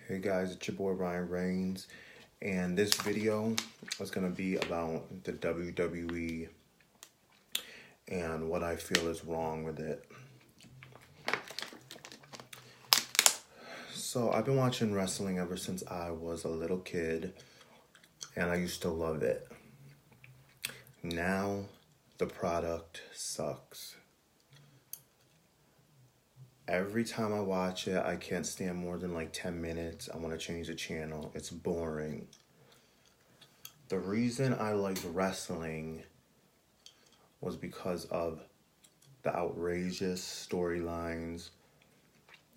Hey guys, it's your boy Ryan Reigns, and this video is going to be about the WWE and what I feel is wrong with it. So I've been watching wrestling ever since I was a little kid, and I used to love it. Now the product sucks. Every time I watch it, I can't stand more than like 10 minutes. I want to change the channel. It's boring. The reason I liked wrestling was because of the outrageous storylines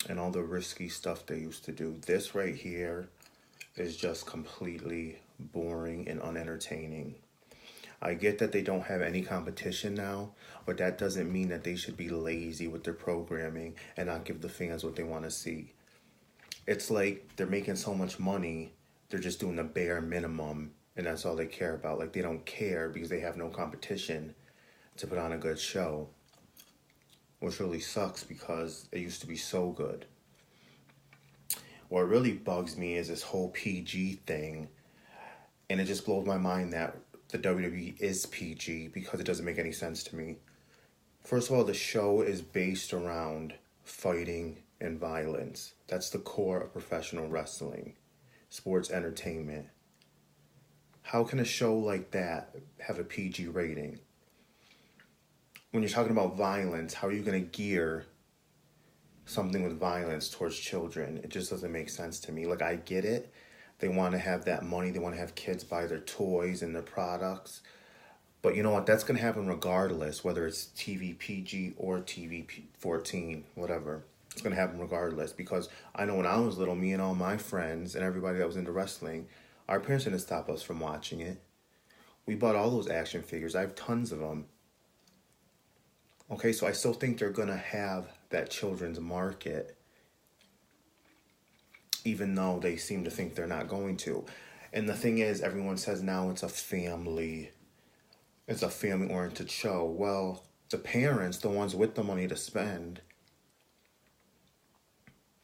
and all the risky stuff they used to do. This right here is just completely boring and unentertaining. I get that they don't have any competition now, but that doesn't mean that they should be lazy with their programming and not give the fans what they want to see. It's like they're making so much money, they're just doing the bare minimum, and that's all they care about. Like, they don't care because they have no competition to put on a good show, which really sucks because it used to be so good. What really bugs me is this whole PG thing, and it just blows my mind that the WWE is PG because it doesn't make any sense to me. First of all, the show is based around fighting and violence. That's the core of professional wrestling, sports entertainment. How can a show like that have a PG rating? When you're talking about violence, how are you going to gear something with violence towards children? It just doesn't make sense to me. Like, I get it. They want to have that money. They want to have kids buy their toys and their products. But you know what? That's going to happen regardless, whether it's TV PG or TV 14, whatever. It's going to happen regardless, because I know when I was little, me and all my friends and everybody that was into wrestling, our parents didn't stop us from watching it. We bought all those action figures. I have tons of them. Okay, so I still think they're going to have that children's market, even though they seem to think they're not going to. And the thing is, everyone says now it's a family-oriented show. Well, the parents, the ones with the money to spend,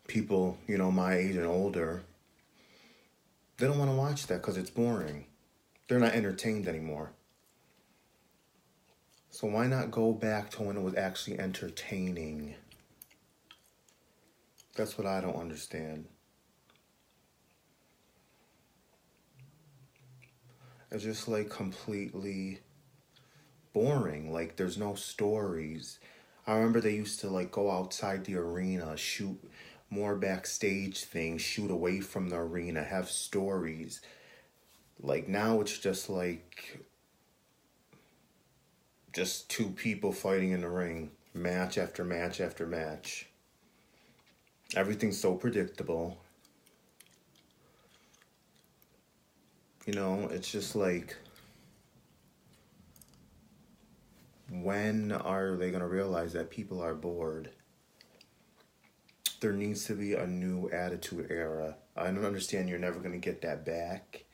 people, my age and older, they don't want to watch that because it's boring. They're not entertained anymore. So why not go back to when it was actually entertaining? That's what I don't understand. It's just like completely boring. Like, there's no stories. I remember they used to like go outside the arena, shoot more backstage things, shoot away from the arena, have stories. Like, now it's just like just two people fighting in the ring, match after match after match. Everything's so predictable. It's just like, when are they going to realize that people are bored? There needs to be a new attitude era. I don't understand you're never going to get that back.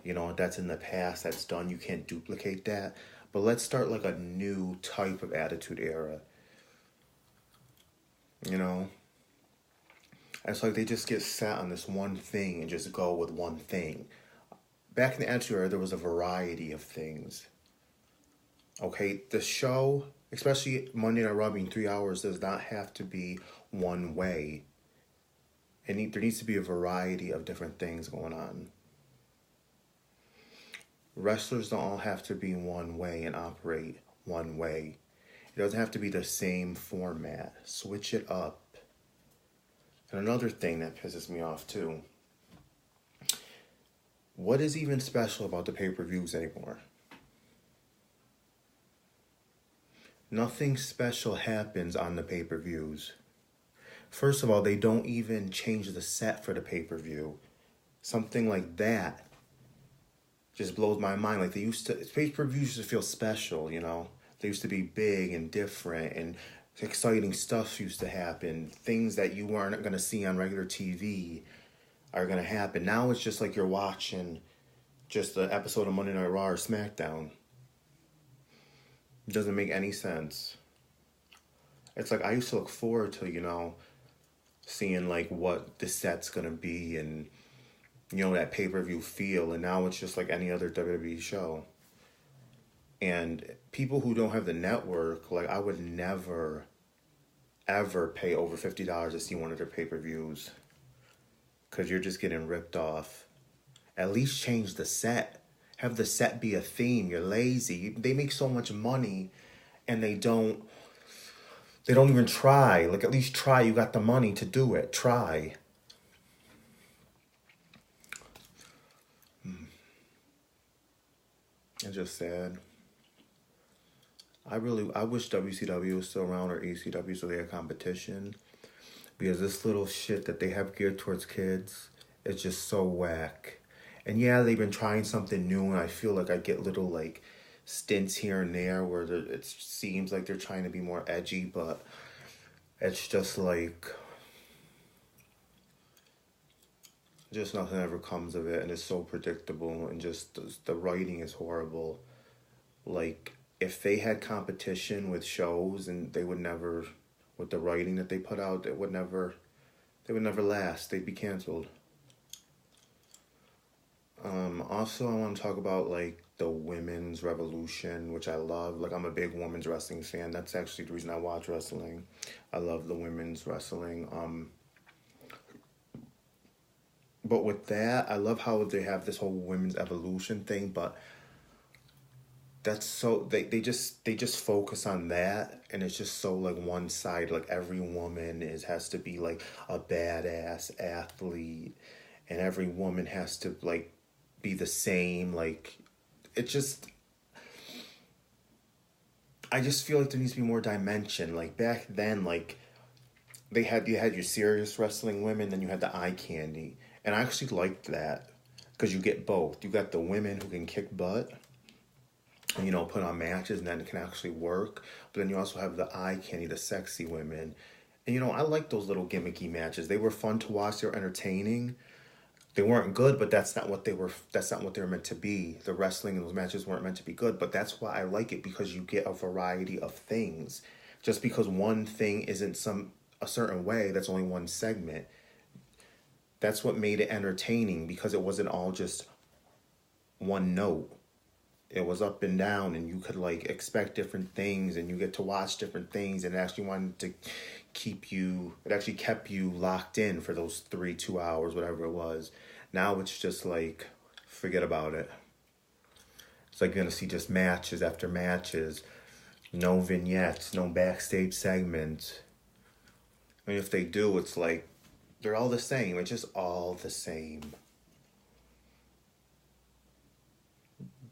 That's in the past, that's done. You can't duplicate that. But let's start like a new type of attitude era. It's like they just get set on this one thing and just go with one thing. Back in the Attitude Era, there was a variety of things. Okay, the show, especially Monday Night Raw being 3 hours, does not have to be one way. There needs to be a variety of different things going on. Wrestlers don't all have to be one way and operate one way. It doesn't have to be the same format. Switch it up. And another thing that pisses me off too, what is even special about the pay-per-views anymore? Nothing special happens on the pay-per-views. First of all, they don't even change the set for the pay-per-view. Something like that just blows my mind. Like, pay-per-views used to feel special, They used to be big and different, and exciting stuff used to happen. Things that you weren't going to see on regular TV are going to happen. Now it's just like you're watching just an episode of Monday Night Raw or SmackDown. It doesn't make any sense. It's like I used to look forward to, seeing like what the set's gonna be and that pay-per-view feel, and now it's just like any other WWE show. And people who don't have the network, like I would never ever pay over $50 to see one of their pay-per-views, because you're just getting ripped off. At least change the set. Have the set be a theme. You're lazy. They make so much money and they don't even try. Like, at least try. You got the money to do it. Try. It's just sad. I wish WCW was still around, or ECW, so they had competition. Because this little shit that they have geared towards kids is just so whack. And yeah, they've been trying something new, and I feel like I get little like stints here and there where it seems like they're trying to be more edgy, but it's just like, just nothing ever comes of it, and it's so predictable, and just the writing is horrible. Like, if they had competition with shows, and they would never, with the writing that they put out, they would never last. They'd be canceled. Also, I want to talk about like the women's revolution, which I love. Like, I'm a big women's wrestling fan. That's actually the reason I watch wrestling. I love the women's wrestling. But with that, I love how they have this whole women's evolution thing, but that's so they just focus on that, and it's just so like one side. Like, every woman has to be like a badass athlete, and every woman has to like be the same. Like, it just, I just feel like there needs to be more dimension. Like, back then, like, you had your serious wrestling women, then you had the eye candy, and I actually liked that, because you get both. You got the women who can kick butt and, put on matches, and then it can actually work. But then you also have the eye candy, the sexy women. And, I like those little gimmicky matches. They were fun to watch. They were entertaining. They weren't good, but that's not what they were meant to be. The wrestling in those matches weren't meant to be good, but that's why I like it, because you get a variety of things. Just because one thing isn't a certain way, that's only one segment. That's what made it entertaining, because it wasn't all just one note. It was up and down, and you could like expect different things, and you get to watch different things, and it actually wanted to it actually kept you locked in for those 2 hours, whatever it was. Now it's just like, forget about it. It's like you're going to see just matches after matches, no vignettes, no backstage segments. I mean, if they do, it's like, they're all the same. It's just all the same.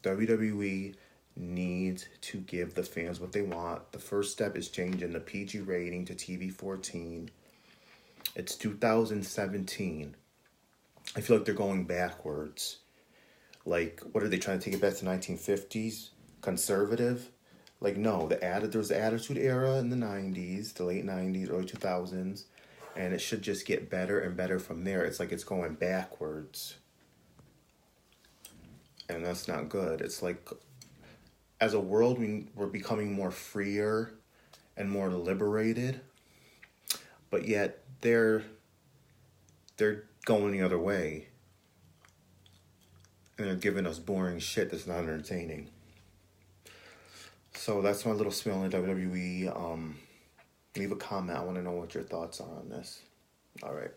WWE needs to give the fans what they want. The first step is changing the PG rating to TV-14. It's 2017. I feel like they're going backwards. Like, what are they trying to take it back to 1950s? Conservative? Like, no, there was the Attitude Era in the 90s, the late 90s, early 2000s, and it should just get better and better from there. It's like it's going backwards. And that's not good. It's like, as a world, we're becoming more freer and more liberated, but yet they're going the other way, and they're giving us boring shit that's not entertaining. So that's my little spiel on the WWE. Leave a comment. I want to know what your thoughts are on this. All right.